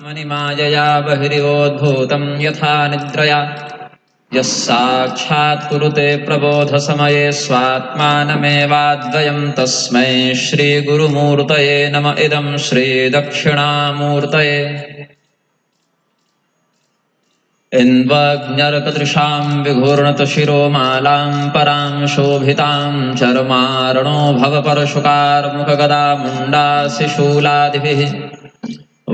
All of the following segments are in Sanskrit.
मायया बहिरिवोद्भूतं यथा निद्रया यः साक्षात् कुरुते प्रबोधसमये स्वात्मानमेवाद्वयं तस्मै श्रीगुरुमूर्तये नम इदं श्रीदक्षिणामूर्तये इन्द्वज्ञर्कदृशां विघूर्णतशिरोमालां परां शोभितां चर्मारणो भवपरशुकारमुखगदामुण्डासिशूलादिभिः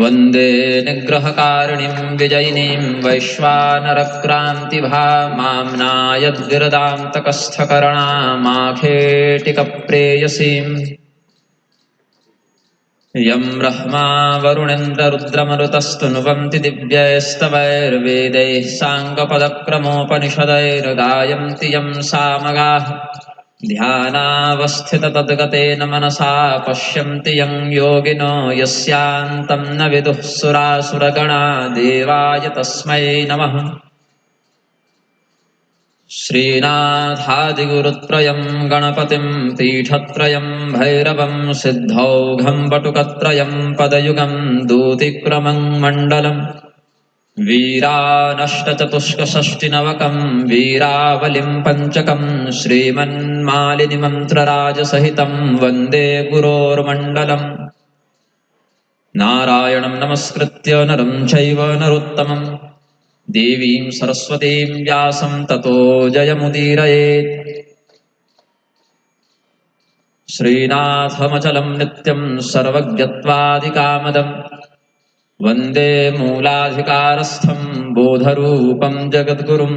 वन्दे निग्रहकारिणीं विजयिनीं वैश्वानरक्रान्तिभामाम्नायद्गिरदान्तकस्थकरणामाखेटिकप्रेयसीम् यं ब्रह्मा वरुणेन्द्ररुद्रमरुतस्तुनुवन्ति दिव्यैस्तवैर्वेदैः साङ्गपदक्रमोपनिषदैर्गायन्ति यं सामगाः ध्यानावस्थिततद्गतेन मनसा पश्यन्ति यं योगिनो यस्यान्तं न विदुः सुरासुरगणा देवाय तस्मै नमः। श्रीनाथादिगुरुत्रयं गणपतिं पीठत्रयं भैरवं सिद्धौघं बटुकत्रयं पदयुगं दूतिक्रमं मण्डलम् वीरानष्टचतुष्कषष्टिनवकं वीरावलिं पञ्चकं श्रीमन्मालिनिमन्त्रराजसहितं वन्दे गुरोर्मण्डलम्। नारायणं नमस्कृत्य नरं चैव नरोत्तमं देवीं सरस्वतीं व्यासं ततो जयमुदीरयेत्। श्रीनाथमचलं नित्यं सर्वज्ञत्वादिकामदं वन्दे मूलाधिकारस्थं बोधरूपं जगद्गुरुं